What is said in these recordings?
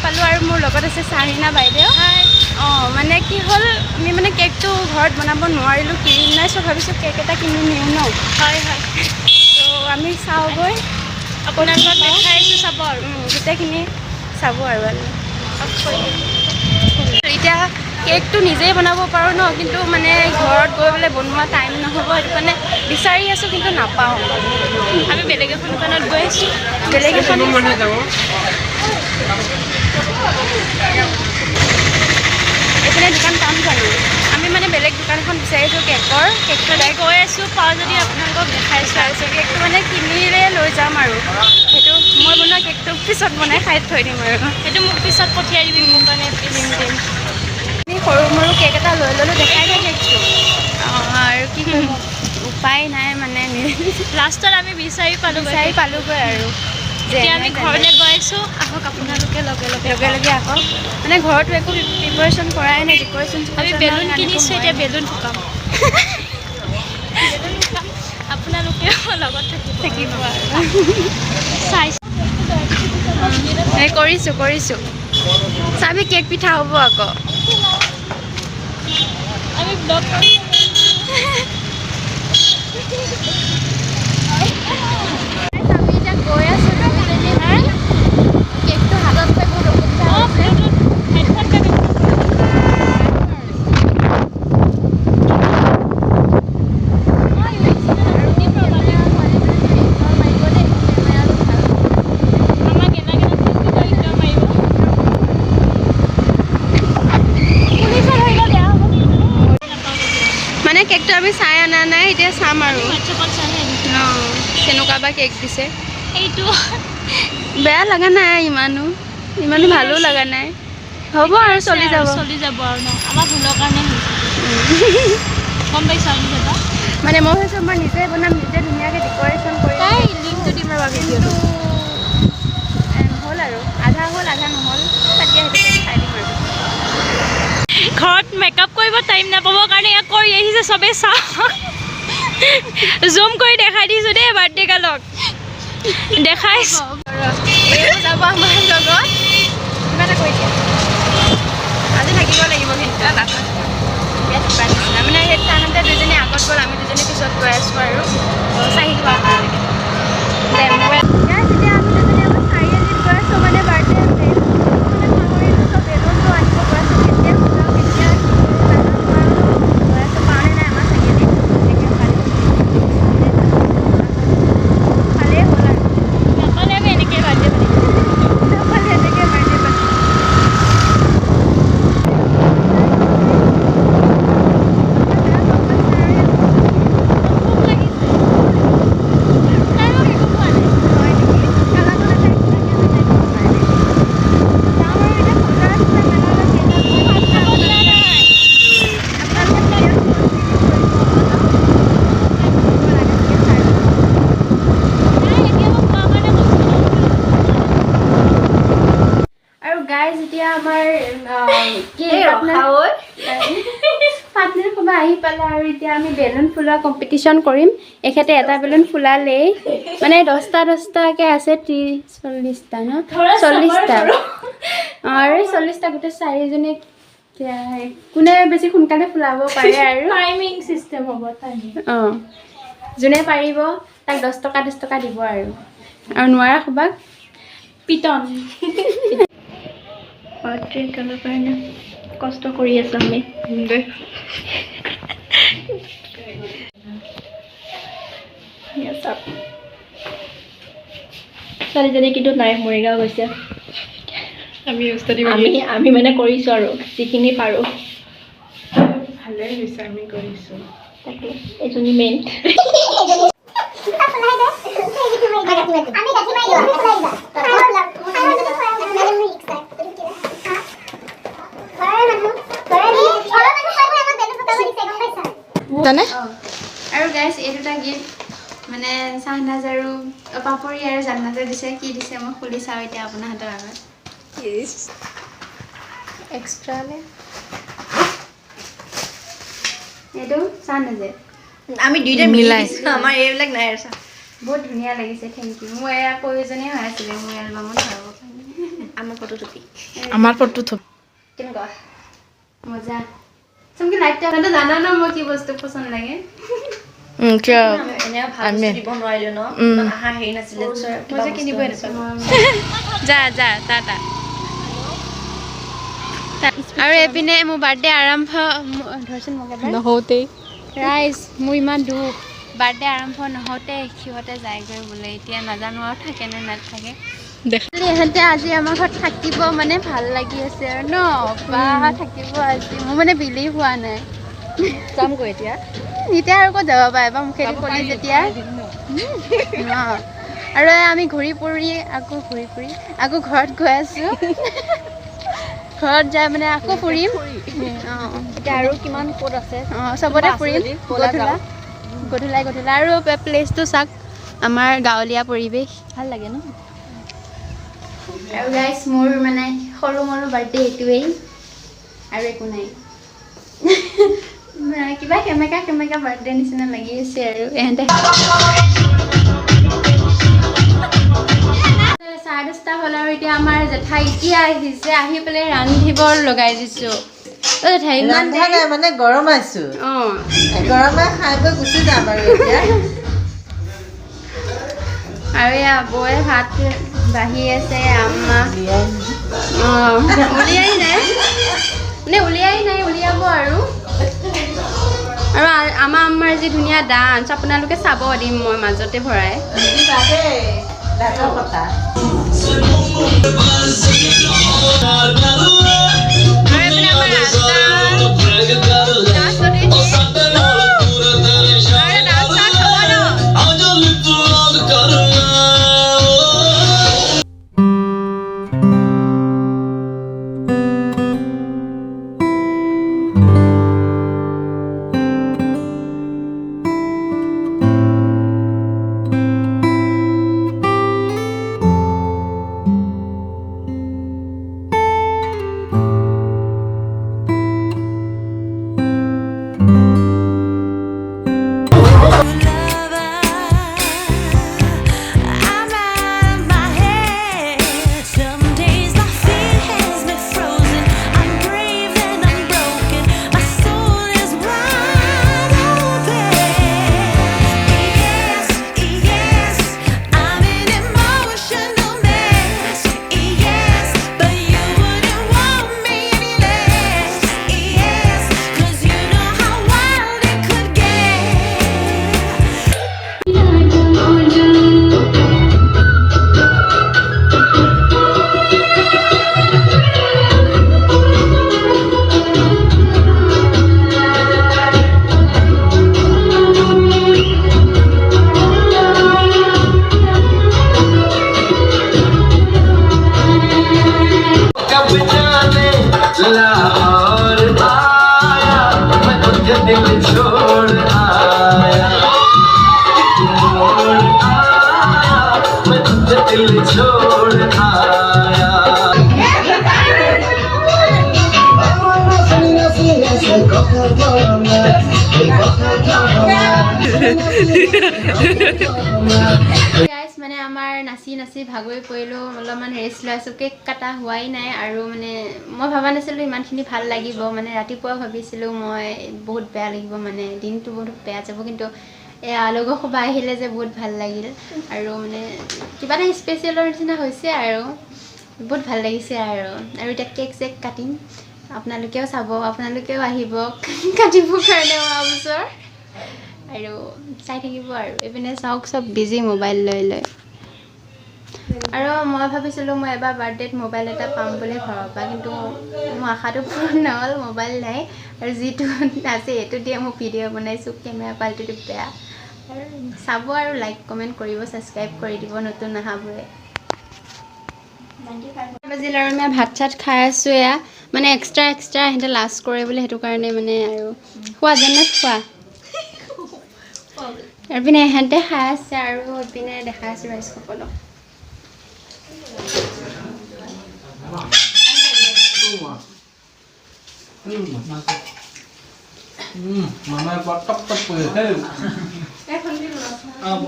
পালোঁ আৰু মোৰ লগত আছে চাহিনা বাইদেউ। মানে কি হ'ল আমি মানে কেকটো ঘৰত বনাব নোৱাৰিলোঁ, কিনি নাই চ' ভাবিছোঁ কেক এটা কিনি নিওঁ ন। হয় ত' আমি চাওঁগৈ, আপোনালোকক দেখাইছোঁ, চাব আৰু গোটেইখিনি চাব আৰু এতিয়া কেকটো নিজেই বনাব পাৰোঁ ন, কিন্তু মানে ঘৰত গৈ পেলাই বনোৱা টাইম নহ'ব, সেইটো কাৰণে বিচাৰি আছোঁ কিন্তু নাপাওঁ। আমি বেলেগ এখন দোকানত গৈ আছোঁ, বেলেগ এখন এইপিনে দোকান পাম জানো? আমি মানে বেলেগ দোকান এখন বিচাৰিছোঁ কেকটো আমি গৈ আছোঁ, পাওঁ যদি আপোনালোকক দেখাইছোঁ। তাৰপিছত কেকটো মানে কিনিলে লৈ যাম আৰু সেইটো মই বনোৱা কেকটো পিছত বনাই খাই থৈ দিম আৰু সেইটো মোক পিছত পঠিয়াই দিবি, মোৰ কাৰণে দিম। আমি সৰু মৰু কেক এটা লৈ ল'লোঁ, দেখাই দিয়া কেকটো। আৰু কি কৰিম, উপায় নাই মানে লাষ্টত আমি বিচাৰি পালোগৈ আৰু এতিয়া আমি ঘৰলৈ গৈ আছোঁ। আহক আপোনালোকে লগে লগে আহক। মানে ঘৰতো একো প্ৰিপাৰেশ্যন কৰাই নাই, আমি বেলুন কিনিছোঁ, এতিয়া বেলুন ফুকাম। আপোনালোকেও লগত থাকিব আৰু কৰিছোঁ চাবি কেক পিঠা হ'ব আকৌ। আমি ব্লগ কৰি আমি এতিয়া গৈ আছোঁ দুইজনী কেকটো হাতত পাই বহুত অসুবিধা হৈছে। মানে কেকটো আমি চাই অনা নাই, এতিয়া চাম আৰু কেনেকুৱা বা কেক দিছে। এইটো বেয়া লগা নাই, ইমানো ভালো লগা নাই, হ'ব আৰু চলি যাব আৰু ন, আমাৰ ভুলৰ কাৰণে গম পাইছোঁ আমি দাদা। মানে মই ভাবিছোঁ মই নিজে বনাম, নিজে ধুনীয়াকৈ ডেক'ৰেশ্যন কৰিম। লিংকটো দিম ৰ'বা ভিডিঅ'টো। হ'ল আৰু আধা হ'ল আধা নহ'ল, তাতিয়া সেইটো খাই দিম আৰু ঘৰত মেকআপ কৰিব টাইম নাপাবৰ কাৰণে ইয়াক কৰি আহিছে, চবেই চাওঁ। জুম কৰি দেখাই দিছোঁ দেই বাৰ্থডে গালক, দেখাইছোঁ। যাব আমাৰ লগত কিবা এটা কৰি দিয়া, আজি থাকিব লাগিব কিন্তু বিয়াত কিবা নিচিনা মানে সেই টাইমতে দুজনী আগত গ'ল, আমি দুজনী পিছত গৈ আছোঁ আৰু চাহি খোৱা আপোনালোকে তেতিয়া আমি দুজনী আমাৰ চাৰিআলিত গৈ আছোঁ, মানে বাৰ্থডে পাহৰিলোঁ চব বেলুনটো আনিব গৈ আছোঁ। কেতিয়া ফুলাওঁ কেতিয়া গৈ আছোঁ পাওঁনে নাই আমাৰ চাৰিআলিত ভালেই হ'ল আৰু নাপালে আমি এনেকৈ বাৰ্থডে পাতিম। নাপালে এনেকৈ বাৰ্থডে পাতিম। এতিয়া আমাৰ পাৰ্টনাৰ কোনোবা আহি পালে আৰু এতিয়া আমি বেলুন ফুলোৱা কম্পিটিশ্যন কৰিম। এখেতে এটা বেলুন ফুলালেই মানে 10টা আছে, 30-40টা ন, 40টা আৰু 40টা গোটেই চাৰিজনীক কোনে বেছি সোনকালে ফুলাব পাৰে আৰু টাইমিং চিষ্টেম হ'ব। যোনে পাৰিব তাক 10 টকা 10 টকা দিব আৰু নোৱাৰা খোবাক পিটন। বাৰ্থডেৰ কাৰণে কষ্ট কৰি আছোঁ আমি ছোৱালীজনী কিন্তু নাই, মৰিগাঁও গৈছে। আমি মানে কৰিছোঁ আৰু যিখিনি পাৰোঁ। ভালেই হৈছে আমি কৰিছোঁ। তাকে এজনী মেইন জানে। আৰু গাইজ এই দুটা গিফ্ট মানে চাহনাজ আৰু পাপৰি আৰু জান্নাতে দিছে। কি দিছে মই খুলি চাওঁ এতিয়া আপোনাৰ হাতৰ আগত। এক্সট্ৰালে এইটো চাহনাজে আমি দুইটা মিলাই আমাৰ এইবিলাক নাই আৰু বহুত ধুনীয়া লাগিছে, থেংক ইউ। মোৰ এয়া প্ৰয়োজনীয় হৈ আছিলে মোৰ এলবামত আমাৰ ফটো টুপি আমাৰ ফটো থব কেনেকুৱা মজা তুমি লাইটটা মানে জানা ন মই কি বস্তু পছন্দ লাগে কিয় এনে ভাল বস্তু দিব নোৱাৰিলো ন ইমান আহা হেৰি নাছিলে মই যে কিনিব নাপালো যা যা টাটা আৰু এপিনে মোৰ বাৰ্থডে আৰম্ভ ধৰচোন মোক এবাৰ নহওঁতেই ৰাইজ মোৰ ইমান দুখ বাৰ্থডে আৰম্ভ নহওঁতে সিহঁতে যায়গৈ বোলে এতিয়া নাজানো আৰু থাকে নে নাথাকে ইহঁতে আজি আমাৰ ঘৰত থাকিব মানে ভাল লাগি আছে আৰু ন বা থাকিব আজি মোৰ মানে বিলিভ হোৱা নাই যামগৈ এতিয়া এতিয়া আৰু ক'ত যাব পাৰে বা মুখেদি ক'লি যেতিয়া আৰু আমি ঘূৰি ফুৰি আকৌ ঘৰত গৈ আছোঁ ঘৰত যাই মানে আকৌ ফুৰিম এতিয়া আৰু কিমান ক'ত আছে চবতে ফুৰিম গধূলা আৰু প্লেচটো চাওক আমাৰ গাঁৱলীয়া পৰিৱেশ ভাল লাগে ন আৰু গাইজ মোৰ মানে সৰু মৰু বাৰ্থডে এইটোৱেই আৰু একো নাই কিবা সেমেকা বাৰ্থডে নিচিনা লাগি আছে আৰু এহেঁতে 10:30 হ'ল আৰু এতিয়া আমাৰ জেঠাই এতিয়া আহিছে আহি পেলাই ৰান্ধিব লগাই দিছোঁ জেঠাই ইমান মানে গৰম আছো অঁ গৰমে খাই বৈ গুচি যাম আৰু এতিয়া আৰু এয়া বৌয়ে ভাত বাঢ়ি আছে আম্মা উলিয়াই নাই উলিয়াব আৰু আমাৰ আম্মাৰ যি ধুনীয়া ডান্স আপোনালোকে চাব দিম মই মাজতে ভৰাই ডাঙৰ কথা গাইজ মানে আমাৰ নাচি ভাগৰি পৰিলোঁ অলপমান ৰেষ্ট লৈ আছোঁ কেক কাটা হোৱাই নাই আৰু মানে মই ভবা নাছিলোঁ ইমানখিনি ভাল লাগিব মানে ৰাতিপুৱা ভাবিছিলোঁ মই বহুত বেয়া লাগিব মানে দিনটো বহুত বেয়া যাব কিন্তু এয়া লগৰ সবাই আহিলে যে বহুত ভাল লাগিল আৰু মানে কিবা এটা স্পেচিয়েলৰ নিচিনা হৈছে আৰু বহুত ভাল লাগিছে আৰু এতিয়া কেক চেক কাটিম আপোনালোকেও চাব আপোনালোকেও আহিব কাটিবৰ কাৰণে অহা বছৰ আৰু চাই থাকিব আৰু এইপিনে চাওক চব বিজি মোবাইল লৈ আৰু মই ভাবিছিলোঁ মই এবাৰ বাৰ্থডেত মোবাইল এটা পাম বুলি ঘৰৰ পৰা কিন্তু মোৰ আশাটো পূৰণ নহ'ল মোবাইল নাই আৰু যিটো আছে সেইটো দিয়ে মই ভিডিঅ' বনাইছোঁ কেমেৰা কোৱালিটিটো বেয়া আৰু চাব আৰু লাইক কমেণ্ট কৰিব ছাবস্ক্ৰাইব কৰি দিব নতুন অহাবোৰে বাজিল আৰু মই ভাত চাত খাই আছোঁ এয়া মানে এক্সট্ৰা সিহঁতে লাষ্ট কৰে বুলি সেইটো কাৰণে মানে আৰু খোৱা যেনে খোৱা এইপিনে ইহঁতে খাই আছে আৰু এইপিনে দেখাই আছোঁ ৰাইজসকলক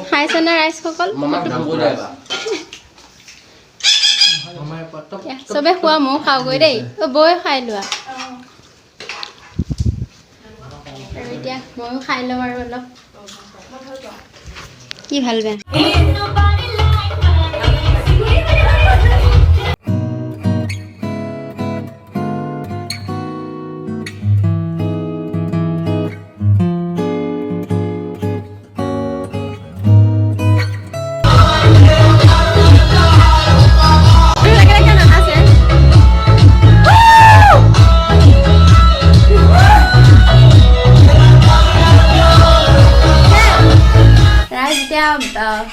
খাইছেনে ৰাইজসকল চবে খোৱা ময়ো খাওঁগৈ দেই বৈ খাই লোৱা আৰু এতিয়া ময়ো খাই লওঁ আৰু অলপ কি ভাল বেয়া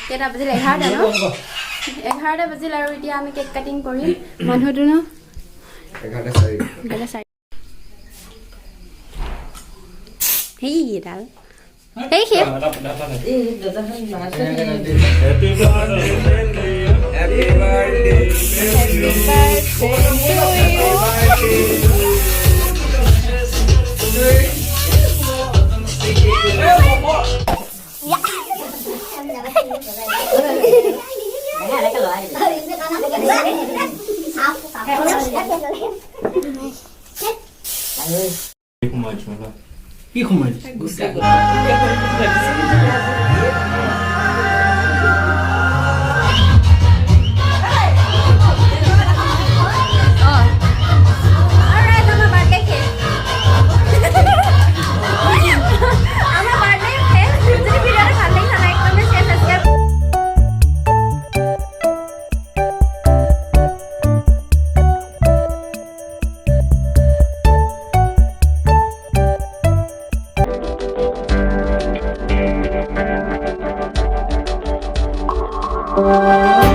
কেইটা বাজিল 11টা ন 11টা বাজিল আৰু এতিয়া আমি কেক কাটিং কৰিম মানুহটো ন 11:04 হেই এডাল হেই শেষ কি সময়